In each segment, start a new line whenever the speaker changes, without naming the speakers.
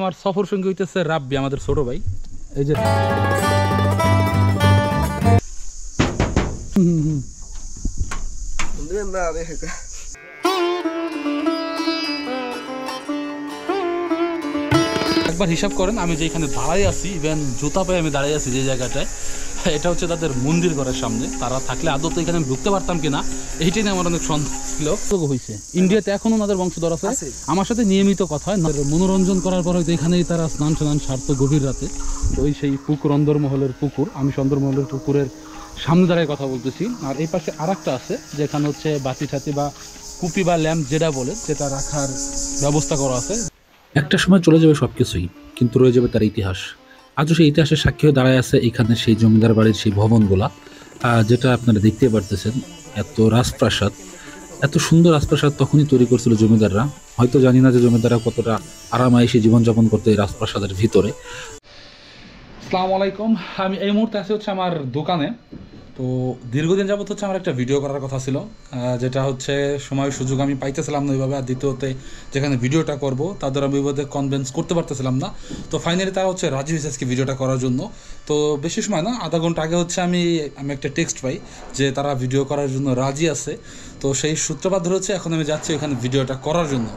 আমার সফর সঙ্গী হইতেছে রাব্বি, আমাদের ছোট ভাই। এই যে একবার হিসাব করেন, আমি যেখানে দাঁড়াই আছি, ইভেন জুতা পায়ে আমি দাঁড়িয়ে আছি যে জায়গাটায়, এটা হচ্ছে তাদের মন্দির ঘরের সামনে। তারা থাকলে আদৌ তো এখানে আমি ঢুকতে পারতাম কিনা, এইটাই নিয়ে আমার অনেক সন্দেহ ছিল। হয়েছে ইন্ডিয়াতে এখনো ওনাদের বংশধর আছে, আমার সাথে নিয়মিত কথা হয়। মনোরঞ্জন করার পর হয়তো এখানেই তারা স্নান সারতো গভীর রাতে। তো ওই সেই পুকুর, অন্দরমহলের পুকুর, আমি অন্দরমহলের পুকুরের সামনে দাঁড়ায় কথা বলতেছি। আর এই পাশে আর একটা আছে যেখানে হচ্ছে বাতি ঠাতি বা কুপি বা ল্যাম্প যেটা বলে, যেটা রাখার ব্যবস্থা করা আছে। একটা সময় চলে যাবে সবকিছুই, কিন্তু রয়ে যাবে তার ইতিহাস। আজও সেই ইতিহাসের সাক্ষী হয়ে দাঁড়ায় আছে এখানে সেই জমিদার বাড়ির সেই ভবনগুলা, যেটা আপনারা দেখতে পারতেছেন। এত রাজপ্রাসাদ, এত সুন্দর রাজপ্রাসাদ তখনই তৈরি করছিল জমিদাররা। হয়তো জানি না যে জমিদাররা কতটা আরামায়েশে জীবনযাপন করতে এই রাজপ্রাসাদের ভিতরে। আসসালামু আলাইকুম, আমি এই মুহূর্তে আছি হচ্ছে আমার দোকানে। তো দীর্ঘদিন যাবত হচ্ছে আমার একটা ভিডিও করার কথা ছিল, যেটা হচ্ছে সময় সুযোগ আমি পাইতেছিলাম না ওইভাবে। আর দ্বিতীয়তে যেখানে ভিডিওটা করব তাদের আমি ওইভাবে কনভিন্স করতে পারতেছিলাম না। তো ফাইনালি তারা হচ্ছে রাজি হয়েছে আজকে ভিডিওটা করার জন্য। তো বেশি সময় না, আধা ঘন্টা আগে হচ্ছে আমি একটা টেক্সট পাই যে তারা ভিডিও করার জন্য রাজি আছে। তো সেই সূত্রপাত ধরে হচ্ছে এখন আমি যাচ্ছি ওইখানে ভিডিওটা করার জন্য।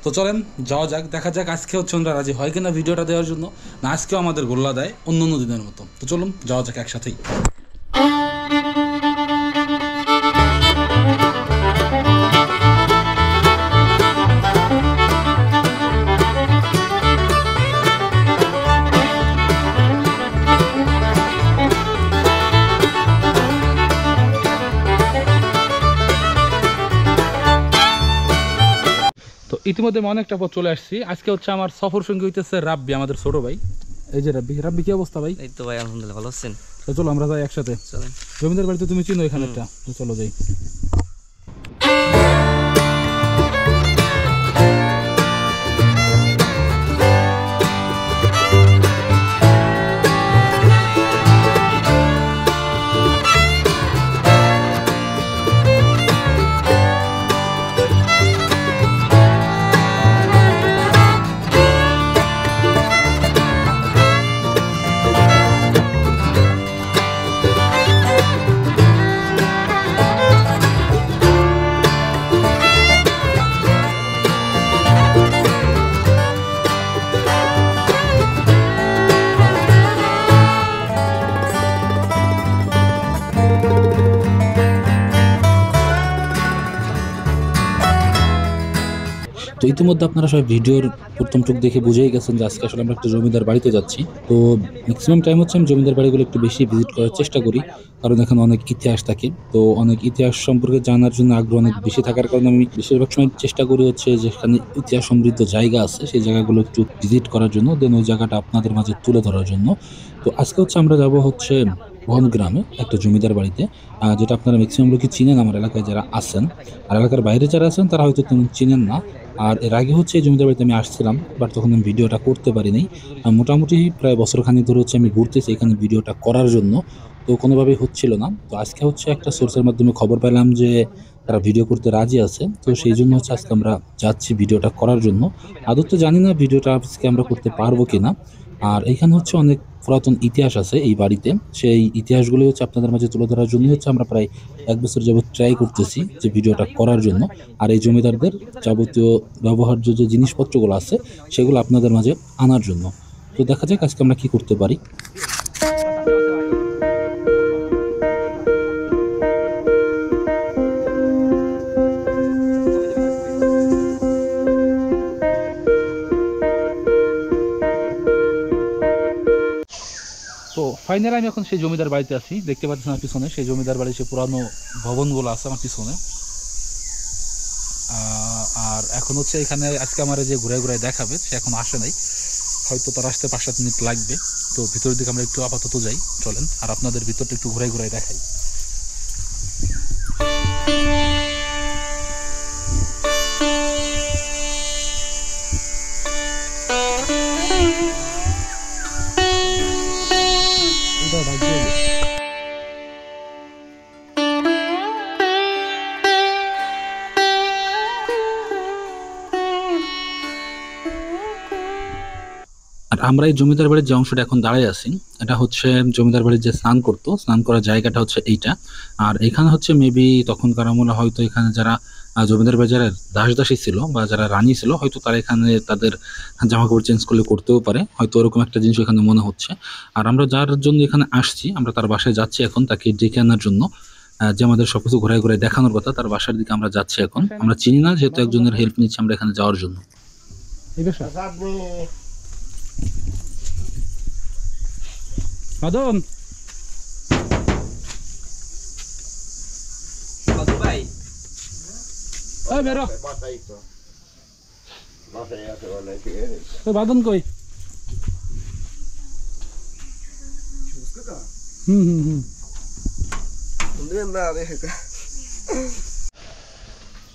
তো চলেন যাওয়া যাক, দেখা যাক আজকে হচ্ছে ওনারা রাজি হয় কিনা ভিডিওটা দেওয়ার জন্য, না আজকেও আমাদের গোল্লা দেয় অন্য অন্য দিনের মতো। তো চলুন যাওয়া যাক একসাথেই। তো ইতিমধ্যে আমি অনেকটা পথ চলে আসছি। আজকে হচ্ছে আমার সফর সঙ্গী হইতেছে রাব্বি, আমাদের ছোট ভাই। এই যে রাব্বি। রাব্বি কি অবস্থা ভাই?
এই তো ভাই আলহামদুলিল্লাহ, ভালো আছেন?
তো চলো আমরা যাই একসাথে।
চলেন।
জমিদার বাড়িতে তুমি চিনো এখানে একটা, তো চলো যাই। তো ইতিমধ্যে আপনারা সবাই ভিডিওর প্রথম টুক দেখে বুঝেই গেছেন যে আজকে আসলে আমরা একটা জমিদার বাড়িতে যাচ্ছি। তো ম্যাক্সিমাম টাইম হচ্ছে আমি জমিদার বাড়িগুলো একটু বেশি ভিজিট করার চেষ্টা করি, কারণ এখানে অনেক ইতিহাস থাকে। তো অনেক ইতিহাস সম্পর্কে জানার জন্য আগ্রহ অনেক বেশি থাকার কারণে আমি বেশিরভাগ সময় চেষ্টা করি হচ্ছে যেখানে ইতিহাস সমৃদ্ধ জায়গা আছে সেই জায়গাগুলো একটু ভিজিট করার জন্য, দেন ওই জায়গাটা আপনাদের মাঝে তুলে ধরার জন্য। তো আজকে হচ্ছে আমরা যাব হচ্ছে বন গ্রামে একটা জমিদার বাড়িতে, যেটা আপনারা ম্যাক্সিমাম লোকই চিনেন আমার এলাকায় যারা আছেন। আর এলাকার বাইরে যারা আছেন তারা হয়তো তেমন চিনেন না। আর এর আগে হচ্ছে এই জমিদার বাড়িতে আমি আসছিলাম, বাট তখন আমি ভিডিওটা করতে পারিনি। মোটামুটি প্রায় বছরখানেক ধরে হচ্ছে আমি ঘুরতেছি এখানে ভিডিওটা করার জন্য, তো কোনোভাবেই হচ্ছিল না। তো আজকে হচ্ছে একটা সোর্সের মাধ্যমে খবর পেলাম যে তারা ভিডিও করতে রাজি আছে। তো সেই জন্য হচ্ছে আজকে আমরা যাচ্ছি ভিডিওটা করার জন্য। আদৌ তো জানি না ভিডিওটা আজকে আমরা করতে পারবো কিনা। আর এখানে হচ্ছে অনেক পুরাতন ইতিহাস আছে এই বাড়িতে, সেই ইতিহাসগুলো হচ্ছে আপনাদের মাঝে তুলে ধরার জন্য হচ্ছে আমরা প্রায় 1 বছর যাবত ট্রাই করতেছি যে ভিডিওটা করার জন্য। আর এই জমিদারদের যাবতীয় ব্যবহার্য যে জিনিসপত্রগুলো আছে সেগুলো আপনাদের মাঝে আনার জন্য। তো দেখা যাক আজকে আমরা কি করতে পারি। তো ফাইনালি আমি এখন সেই জমিদার বাড়িতে আছি, দেখতে পাচ্ছেন আমার পিছনে সেই জমিদার বাড়ির সেই পুরানো ভবনগুলো আছে আমার পিছনে। আর এখন হচ্ছে এখানে আজকে আমার যে ঘুরে ঘুরে দেখাবে সে এখন আসে নাই, হয়তো তার আসতে 5-7 মিনিট লাগবে। তো ভিতরের দিকে আমরা একটু আপাতত যাই, চলেন আর আপনাদের ভিতরটা একটু ঘুরে ঘুরে দেখাই। আর আমরা এই জমিদার বাড়ির যে অংশটা এখন দাঁড়ায় আছি, এটা হচ্ছে জমিদার বাড়ির যে স্নান করতো, স্নান করার জায়গাটা হচ্ছে এইটা। আর এখানে হচ্ছে মেবি তখনকার আমলে হয়তো এখানে যারা জমিদার বাজারের দাস দাসী ছিল বা যারা রানী ছিল, হয়তো তারা এখানে তাদের জামা কাপড় চেঞ্জ করলে করতেও পারে, হয়তো ওরকম একটা জিনিস এখানে মনে হচ্ছে। আর আমরা যার জন্য এখানে আসছি, আমরা তার বাসায় যাচ্ছি এখন তাকে ডেকে আনার জন্য, যে আমাদের সবকিছু ঘুরায় ঘুরায় দেখানোর কথা, তার বাসার দিকে আমরা যাচ্ছি এখন। আমরা চিনি না, যেহেতু একজনের হেল্প নিচ্ছি আমরা এখানে যাওয়ার জন্য। বাদন
ভাই
বেরো, বাদন কই?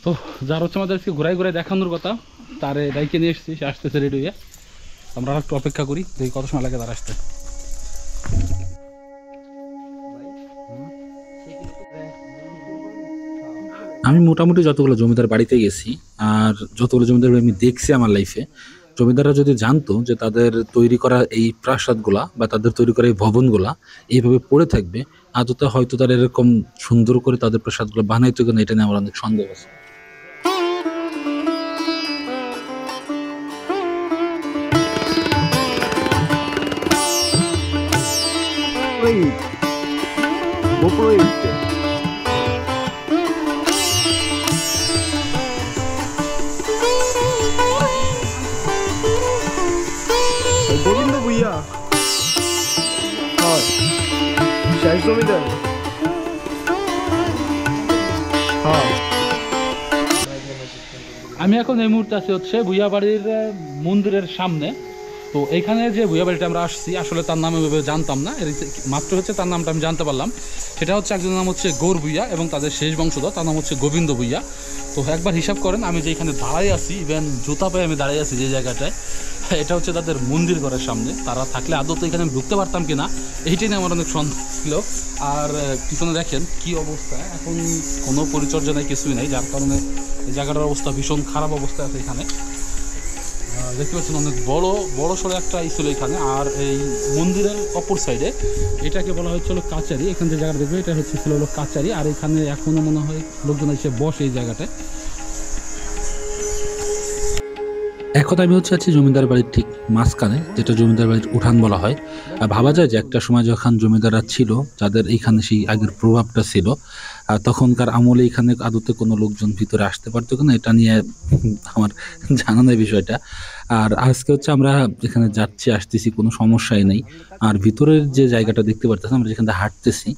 তো যার হচ্ছে আমাদেরকে ঘুরাই ঘুরাই দেখানোর কথা, তারে ডাইকে নিয়ে এসেছি, সে আসতেছে রেডি হয়ে। আমরা একটু অপেক্ষা করি, দেখি কত সময় লাগে তার আসতে। আমি মোটামুটি যতগুলো জমিদার বাড়িতে গেছি আর যতগুলো জমিদার বাড়ি আমি দেখছি আমার লাইফে, জমিদাররা যদি জানতো যে তাদের তৈরি করা এই প্রাসাদগুলা বা তাদের তৈরি করা এই ভবনগুলা এইভাবে পড়ে থাকবে, আদতে হয়তো তারা এরকম সুন্দর করে তাদের প্রাসাদগুলো বানাইতো কিনা, এটা নিয়ে আমার অনেক সন্দেহ আছে।
গোবিন্দ ভুইয়া হয় শেষ জমিদার।
আমি এখন এই মুহূর্তে আছি হচ্ছে ভুইয়া বাড়ির মন্দিরের সামনে। তো এইখানে যে ভুইয়া বাড়িটা আমরা আসছি, আসলে তার নাম আমি জানতাম না, মাত্র হচ্ছে তার নামটা আমি জানতে পারলাম। সেটা হচ্ছে একজনের নাম হচ্ছে গৌর ভুইয়া এবং তাদের শেষ বংশধর, তার নাম হচ্ছে গোবিন্দ ভুইয়া। তো একবার হিসাব করেন, আমি যে এখানে দাঁড়াই আছি, ইভেন জুতা পায়ে আমি দাঁড়িয়ে আছি যে জায়গাটায়, এটা হচ্ছে তাদের মন্দির ঘরের সামনে। তারা থাকলে আদৌ তো এখানে ঢুকতে পারতাম কিনা, এইটাই নিয়ে আমার অনেক সন্দেহ ছিল। আর পিছনে দেখেন কি অবস্থা, এখন কোনো পরিচর্যা নেই, কিছুই নেই, যার কারণে এই জায়গাটার অবস্থা ভীষণ খারাপ অবস্থা আছে। এখানে দেখতে পাচ্ছেন অনেক বড় সড়ো একটা ছিল এখানে। আর এই মন্দিরের অপর সাইডে এটাকে বলা হচ্ছিল কাচারি। এখানে যে জায়গাটা দেখবে এটা হচ্ছে ছিল হলো কাচারি। আর এখানে এখনো মনে হয় লোকজন এসে বসে এই জায়গাটায়। এখন আমি হচ্ছে আছি জমিদার বাড়ির ঠিক মাঝখানে, যেটা জমিদার বাড়ির উঠান বলা হয়। ভাবা যায় যে একটা সময় যখন জমিদাররা ছিল, যাদের এইখানে সেই আগের প্রভাবটা ছিল, তখনকার আমলে এখানে আদতে কোনো লোকজন ভিতরে আসতে পারতো কিনা, এটা নিয়ে আমার জানা নেই বিষয়টা। আর আজকে হচ্ছে আমরা এখানে যাচ্ছি আসতেছি, কোনো সমস্যাই নেই। আর ভিতরের যে জায়গাটা দেখতে পারতেছি, আমরা যেখানে হাঁটতেছি,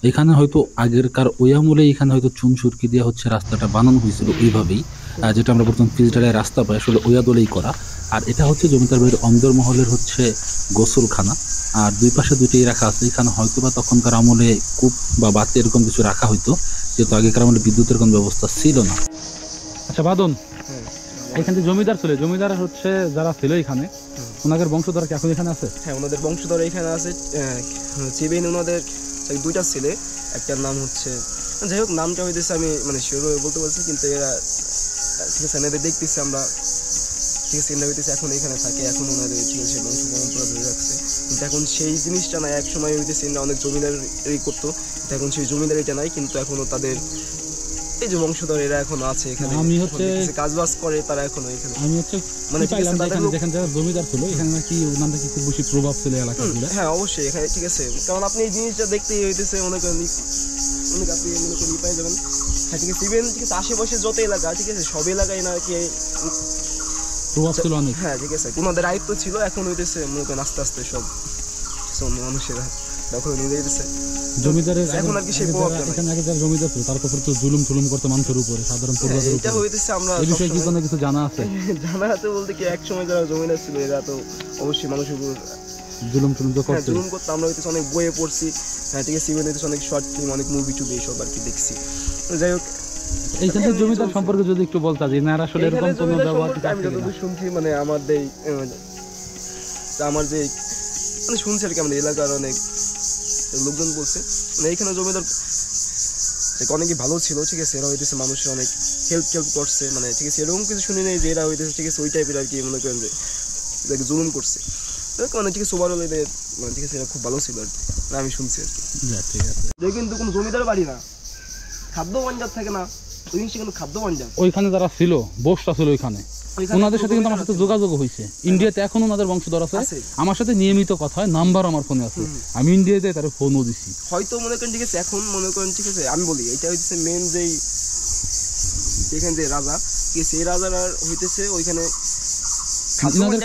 এখানে হয়তো আগেরকার ওই আমলে এখানে হয়তো চুন সুরকি দিয়ে হচ্ছে রাস্তাটা বানানো হয়েছিল ওইভাবেই, যেটা আমরা বর্তমান পিচঢালাই রাস্তা পাই, আসলে ওয়া দলেই করা। আর এটা হচ্ছে জমিদার বাড়ির অন্দরমহলের হচ্ছে গোসলখানা। আর দুই পাশে দুইটাই রাখা আছে। এখানে হয়তো বা তখনকার আমলে কূপ বা বাতি এরকম কিছু রাখা হইতো, যেহেতু আগেকার আমলে বিদ্যুতের কোনো ব্যবস্থা ছিল না। আচ্ছা বাদন, এখানে জমিদার ছিল, জমিদার হচ্ছে যারা ছিল এখানে, ওনাদের বংশধর কি এখন এখানে আছে?
হ্যাঁ, ওনাদের বংশধর এখানে আছে। চিবিন ওনাদের দুইটা ছেলে, একটার নাম হচ্ছে, যাই হোক নামটা হইতেছে আমি মানে শিওরভাবে বলতে পারছি, কিন্তু এরা ঠিক আছে এনাদের দেখতেছি আমরা, ঠিক আছে এরা হইতেছে এখন এখানে থাকে, এখন ওনাদের ঠিক আছে বংশ পরম্পরা ধরে রাখছে। কিন্তু এখন সেই জিনিসটা নাই, এক সময় হইতেছে এরা অনেক জমিদারি করতো, এখন সেই জমিদারিটা নাই, কিন্তু এখনো তাদের এই যে বংশধর এরা এখন আছে এখানে,
আমি হচ্ছে
কাজ বাজ করে তারা এখনো এখানে।
আমি হচ্ছে
মানে
যেখানে যারা জমিদার ছিল এখানে নাকি ওনার নাকি খুব বেশি প্রভাব ছিল এলাকা জুড়ে।
হ্যাঁ অবশ্যই এখানে ঠিক আছে, কারণ আপনি এই জিনিসটা দেখতেই হইতেছে অনেক আপনি মনে করেন পাই যাবেন। হ্যাঁ ঠিক আছে, ইভেন ঠিক আছে আশেপাশে যত এলাকা ঠিক আছে সব এলাকায় নাকি
প্রভাব ছিল অনেক।
হ্যাঁ ঠিক আছে, ওনাদের আয়ত্ত ছিল, এখন হইতেছে মনে করেন আস্তে আস্তে সব অন্য মানুষেরা দখল নিয়ে যেতেছে
জমিদারের।
এখন আর কি সেই প্রভাবটা
এখানে আগে যারা জমিদার ছিল তার উপর তো জুলুম করতে মানুষের উপরে, সাধারণ পরিবারের উপরে।
এটা হইতেছে আমরা
এই বিষয়ে কি কোনো কিছু জানা আছে?
জানা আছে বলতে কি, এক সময় যারা জমিদার ছিল এরা তো অবশ্যই মানুষের উপর
জুলুম তো করতে।
জুলুম করতে আমরা হইতেছে অনেক বইয়ে পড়ছি। হ্যাঁ ঠিক আছে, ইভেন হইতেছে অনেক শর্ট ফিল্ম, অনেক মুভি টুবি এইসব আর কি দেখছি। যাই হোক,
এইখানে জমিদার সম্পর্কে যদি একটু বলতা যে না আসলে এরকম কোনো ব্যবহার
আমি যতদূর শুনছি মানে আমার যে মানে শুনছি আর কি, আমাদের এলাকার অনেক লোকজন বলছে মানে এইখানে জমিদার অনেকই ভালো ছিল, ঠিক আছে এরা হইতেছে মানুষের অনেক হেল্প করছে, মানে ঠিক আছে এরকম কিছু শুনি নাই যে এরা হইতেছে ঠিক আছে ওই টাইপের আর কি মনে করেন যে জুলুম করছে। মানে ঠিক আছে ওভারঅল এদের মানে ঠিক আছে এরা খুব ভালো ছিল আর কি, মানে আমি শুনছি আর কি।
যা ঠিক আছে।
যে কিন্তু কোনো জমিদার বাড়ি না, খাদ্য ভাণ্ডার থাকে না, ওই জিনিসটা কিন্তু খাদ্য ভাণ্ডার।
ওইখানে যারা ছিল বসটা ছিল ওইখানে, ওনাদের সাথে কিন্তু আমার সাথে যোগাযোগ হয়েছে। ইন্ডিয়াতে এখন ওনাদের বংশধর আছে, আমার সাথে নিয়মিত কথা হয়, নাম্বার আমার ফোনে আছে, আমি ইন্ডিয়াতে তার ফোনও দিছি।
হয়তো মনে করেন ঠিক আছে এখন মনে করেন ঠিক আছে আমি বলি এটা হইতেছে মেন যেই এখানে যে রাজা ঠিক আছে, এই রাজার আর হইতেছে ওইখানে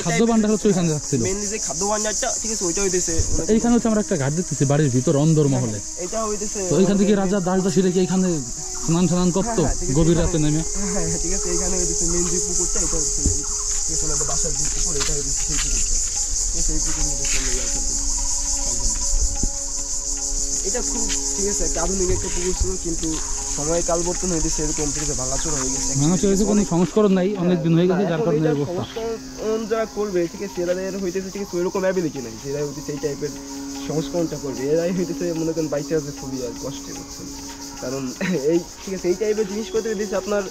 খাদ্য ভান্ডার হচ্ছে ওইখানে রাখছিল,
মেনলি যে খাদ্য ভাণ্ডারটা ঠিক আছে ওইটা হইতেছে।
এইখানে হচ্ছে আমরা একটা ঘাট দেখতেছি বাড়ির ভিতর অন্দর মহলে,
এটা হইতেছে
তো ওইখান থেকে রাজা দাস দাসী রেখে এখানে স্নান করতো গভীর রাতে নেমে।
হ্যাঁ ঠিক আছে, এখানে হইতেছে মেন যে পুকুরটা এটা হচ্ছে ঠিক আছে ওনাদের বাসার যে পুকুর এটা হইতেছে সেই পুকুরটা, সেই পুকুর এটা খুব ঠিক আছে একটা আধুনিক একটা পুকুর ছিল, কিন্তু সময় কালবর্তন হয়েছে এরকম ঠিক আছে ভাঙাচোরা হয়ে গেছে,
কোনো সংস্করণ নাই, অনেকদিন হয়ে গেছে, যার কারণে অবস্থা।
সংস্করণ যারা করবে ঠিক আছে এরাদের হইতেছে ঠিক আছে ওইরকম অ্যাবিলিটি নাই, এরা হইতেছে এই টাইপের সংস্করণটা করবে, এরাই হইতেছে মনে করেন বাইচে আছে খুবই আর কষ্টে করছেন। কারণ এই ঠিক আছে এই টাইপের জিনিসপত্র হইতেছে আপনার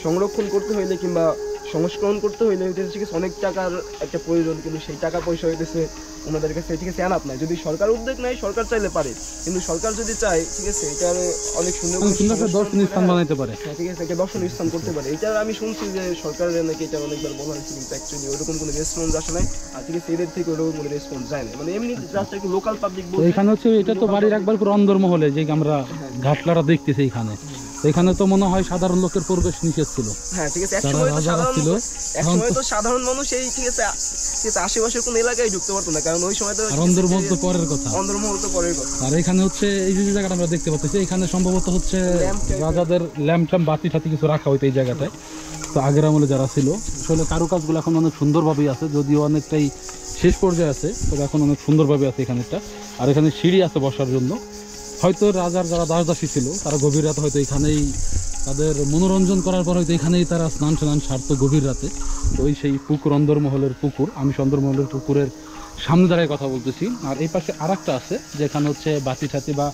সংরক্ষণ করতে হইলে কিংবা সংস্করণ করতে হইলে হইতেছে ঠিক আছে অনেক টাকার একটা প্রয়োজন, কিন্তু সেই টাকা পয়সা হইতেছে ওনাদের কাছে ঠিক আছে এনাফ নাই। যদি সরকার উদ্যোগ নেয়, সরকার চাইলে পারে, কিন্তু সরকার যদি চায় ঠিক আছে এটা অনেক সুন্দর
দর্শনীয় স্থান বানাইতে পারে,
ঠিক আছে একটা দর্শনীয় স্থান করতে পারে। এটা আমি শুনছি যে সরকারের নাকি এটা অনেকবার বলা হয়েছে, কিন্তু অ্যাকচুয়ালি ওরকম কোনো রেসপন্স আসে নাই, আর ঠিক আছে এদের থেকে ওরকম কোনো রেসপন্স যায় না, মানে এমনি জাস্ট একটু লোকাল পাবলিক বলতে।
এখানে হচ্ছে এটা তো বাড়ির একবার পুরো অন্দর মহলে যে আমরা ঘাটলারা দেখতেছি এখানে, এখানে তো মনে হয় সাধারণ লোকের প্রবেশ নিষেধ ছিল।
হ্যাঁ ঠিক আছে, একসময় তো সাধারণ মানুষ এই ঠিক আছে আশেপাশের কোনো এলাকায় ঢুকতে পারতো না, কারণ ওই সময় তো
অন্দরমহল তো পরের কথা,
অন্দরমহল তো পরের কথা।
আর এখানে হচ্ছে এই যে জায়গাটা আমরা দেখতে পাচ্ছি, এখানে সম্ভবত হচ্ছে রাজাদের ল্যাম্প ট্যাম্প বাতি ঠাতি কিছু রাখা হইতো এই জায়গাটায়। তো আগের আমলে যারা ছিল আসলে কারুকাজগুলো এখন অনেক সুন্দরভাবেই আছে, যদিও অনেকটাই শেষ পর্যায়ে আছে, তবে এখন অনেক সুন্দরভাবে আছে এখানেটা। আর এখানে সিঁড়ি আছে বসার জন্য, হয়তো রাজার যারা দাস দাসী ছিল তারা গভীর রাতে হয়তো এখানেই তাদের মনোরঞ্জন করার পর হয়তো এখানেই তারা স্নান সারতো গভীর রাতে। তো ওই সেই পুকুর অন্দরমহলের পুকুর, আমি অন্দরমহলের পুকুরের সামনে দাঁড়ায় কথা বলতেছি। আর এই পাশে আর একটা আছে যেখানে হচ্ছে বাতি ঠাতি বা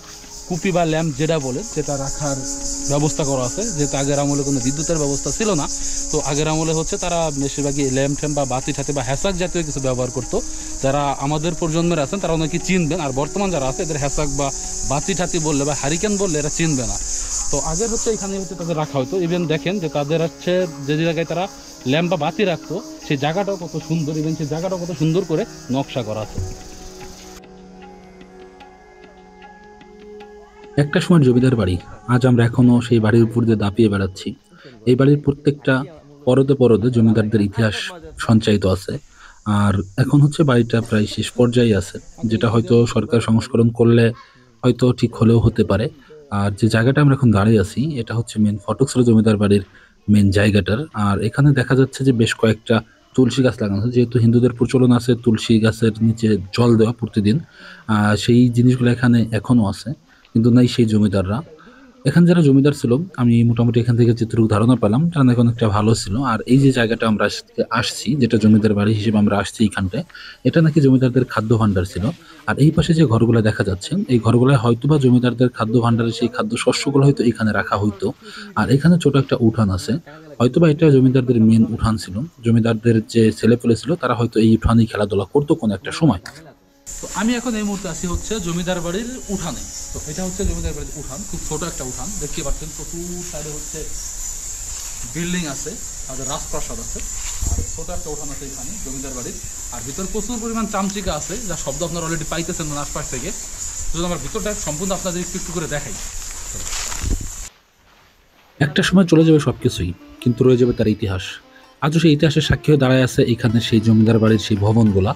কুপি বা ল্যাম্প যেটা বলে সেটা রাখার ব্যবস্থা করা আছে, যেহেতু আগের আমলে কোনো বিদ্যুতের ব্যবস্থা ছিল না। তো আগের আমলে হচ্ছে তারা বেশিরভাগই ল্যাম্প ট্যাম্প বা বাতি ঠাতি বা হ্যাসাক জাতীয় কিছু ব্যবহার করতো, যারা আমাদের প্রজন্মের আছেন তারা অনেকে চিনবেন। আর বর্তমান যারা আছে এদের হ্যাসাক বা বাতি ঠাতি বললে বা হারিকেন বললে এরা চিনবে না। তো আগের হচ্ছে এখানে হচ্ছে তাদের রাখা হতো। ইভেন দেখেন যে তাদের হচ্ছে যে জায়গায় তারা ল্যাম্প বা বাতি রাখতো সেই জায়গাটাও কত সুন্দর, ইভেন সেই জায়গাটাও কত সুন্দর করে নকশা করা আছে। একটা সময় জমিদার বাড়ি, আজ আমরা এখনো সেই বাড়ির উপর দিয়ে দাপিয়ে বেড়াচ্ছি। এই বাড়ির প্রত্যেকটা পরদে পরদে জমিদারদের ইতিহাস সঞ্চায়িত আছে। আর এখন হচ্ছে বাড়িটা প্রায় শেষ পর্যায়ে আছে, যেটা হয়তো সরকার সংস্করণ করলে হয়তো ঠিক হলেও হতে পারে। আর যে জায়গাটা আমরা এখন দাঁড়িয়ে আছি এটা হচ্ছে মেন ফটকছড়া জমিদার বাড়ির মেন জায়গাটার। আর এখানে দেখা যাচ্ছে যে বেশ কয়েকটা তুলসী গাছ লাগানো আছে, যেহেতু হিন্দুদের প্রচলন আছে তুলসী গাছের নিচে জল দেওয়া প্রতিদিন, সেই জিনিসগুলো এখানে এখনো আছে, কিন্তু নাই সেই জমিদাররা। এখানে যারা জমিদার ছিল আমি মোটামুটি এখান থেকে যেটুকু ধারণা পেলাম তারা নাকি অনেকটা ভালো ছিল। আর এই যে জায়গাটা আমরা আসছি, যেটা জমিদার বাড়ি হিসেবে আমরা আসছি এইখানটায়, এটা নাকি জমিদারদের খাদ্য ভাণ্ডার ছিল। আর এই পাশে যে ঘরগুলো দেখা যাচ্ছে এই ঘরগুলো হয়তো বা জমিদারদের খাদ্য ভাণ্ডারের সেই খাদ্য শস্যগুলো হয়তো এখানে রাখা হইতো। আর এখানে ছোট একটা উঠান আছে, হয়তো বা এটা জমিদারদের মেন উঠান ছিল। জমিদারদের যে ছেলেপেলে ছিল তারা হয়তো এই উঠানেই খেলাধুলা করতো কোনো একটা সময়। তো আমি এখন এই মুহূর্তে আছি হচ্ছে জমিদার বাড়ির উঠানে। তো এটা হচ্ছে জমিদার বাড়ির উঠান, খুব ছোট একটা উঠান, দেখতে পাচ্ছেন প্রচুর সাইডে হচ্ছে বিল্ডিং আছে, তাদের রাজপ্রাসাদ আছে, আর ছোট একটা উঠান আছে এখানে জমিদার বাড়ির। আর ভিতর প্রচুর পরিমাণ চামচিকা আছে, যার শব্দ আপনারা অলরেডি পাইতেছেন আশপাশ থেকে। যদি আমার ভিতরটা সম্পূর্ণ আপনাদের একটু একটু করে দেখাই। একটা সময় চলে যাবে সবকিছুই, কিন্তু রয়ে যাবে তার ইতিহাস। আজও সেই ইতিহাসের সাক্ষী হয়ে দাঁড়ায় আছে এখানে সেই জমিদার বাড়ির সেই ভবনগুলা,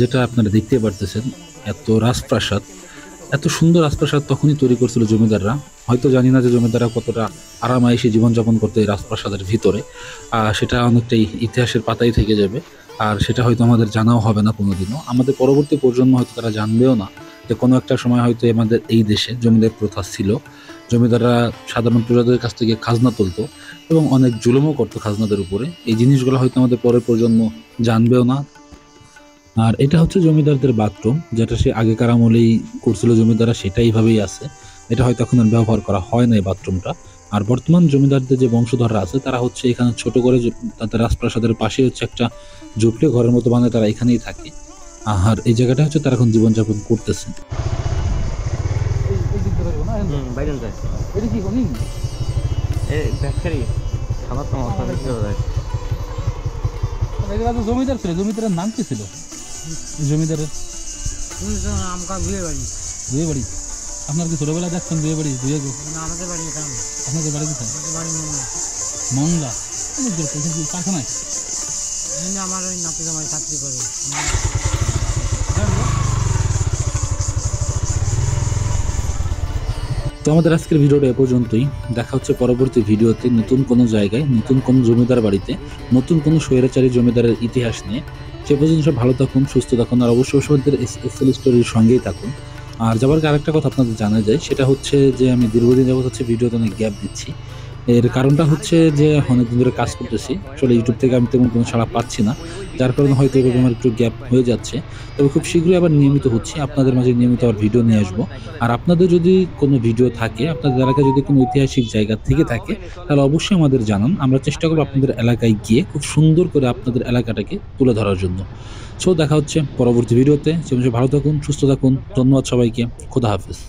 যেটা আপনারা দেখতে পারতেছেন। এত রাজপ্রাসাদ, এত সুন্দর রাজপ্রাসাদ তখনই তৈরি করছিল জমিদাররা। হয়তো জানি না যে জমিদাররা কতটা আরামায়েশে জীবনযাপন করতে এই রাজপ্রাসাদের ভিতরে, সেটা অনেকটাই ইতিহাসের পাতায় থেকে যাবে। আর সেটা হয়তো আমাদের জানাও হবে না কোনোদিনও, আমাদের পরবর্তী প্রজন্ম হয়তো তারা জানবেও না যে কোনো একটা সময় হয়তো আমাদের এই দেশে জমিদার প্রথা ছিল। জমিদাররা সাধারণ প্রজাদের কাছ থেকে খাজনা তুলতো এবং অনেক জুলুমও করতো খাজনাদের উপরে। এই জিনিসগুলো হয়তো আমাদের পরের প্রজন্ম জানবেও না। আর এটা হচ্ছে জমিদারদের বাথরুম, যেটা সে আগেকার আমলেই করছিল জমিদাররা, সেটা এইভাবেই আছে। এটা হয়তো এখন আর ব্যবহার করা হয় না এই বাথরুমটা। আর বর্তমান জমিদারদের যে বংশধররা আছে তারা হচ্ছে এখানে ছোট করে তাদের রাজপ্রাসাদের পাশে হচ্ছে একটা ঝুপড়ি ঘরের মতো বানায় তারা এখানেই থাকে। আর এই জায়গাটা হচ্ছে তারা এখন জীবনযাপন করতেছে।
বাইরেন যায়
এটা কি কোনি
ব্যাখ্যারি খাবার তো মশলা বেশি করে দেয়।
এটা তো জমিদার ছিল, জমিদারের নাম কি ছিল? জমিদারের
আমকা বিয়ে বাড়ি
বিয়ে বাড়ি। আপনার কি ছোটবেলায় দেখছেন বিয়ে বাড়ি? বিয়ে গো
আমাদের বাড়ি এটা
আপনাদের বাড়ি কোথায়?
আমাদের বাড়ি
মংলা। অনেক দূর, কোথায় কি কারখানায়?
আমার ওই নাতি জামাই চাকরি করে।
তো আমাদের আজকের ভিডিওটা এ পর্যন্তই। দেখা হচ্ছে পরবর্তী ভিডিওতে নতুন কোনো জায়গায়, নতুন কোনো জমিদার বাড়িতে, নতুন কোনো স্বৈরাচারী জমিদারের ইতিহাস নিয়ে। সে পর্যন্ত সব ভালো থাকুন, সুস্থ থাকুন, আর অবশ্যই আমাদের এসএল স্টোরির সঙ্গেই থাকুন। আর যাবার আগে আরেকটা কথা আপনাদের জানা যায়, সেটা হচ্ছে যে আমি দীর্ঘদিন যাবত হচ্ছে ভিডিওতে অনেক গ্যাপ দিচ্ছি। এর কারণটা হচ্ছে যে অনেকদিন ধরে কাজ করতেছি, আসলে ইউটিউব থেকে আমি তেমন কোনো ছাড়া পাচ্ছি না, যার কারণে হয়তো এভাবে আমার একটু গ্যাপ হয়ে যাচ্ছে। তবে খুব শীঘ্রই আবার নিয়মিত হচ্ছে, আপনাদের মাঝে নিয়মিত আবার ভিডিও নিয়ে আসবো। আর আপনাদের যদি কোনো ভিডিও থাকে, আপনাদের এলাকায় যদি কোনো ঐতিহাসিক জায়গা থেকে থাকে, তাহলে অবশ্যই আমাদের জানান। আমরা চেষ্টা করবো আপনাদের এলাকায় গিয়ে খুব সুন্দর করে আপনাদের এলাকাটাকে তুলে ধরার জন্য। সো দেখা হচ্ছে পরবর্তী ভিডিওতে। সে ভালো থাকুন, সুস্থ থাকুন। ধন্যবাদ সবাইকে। খোদা হাফেজ।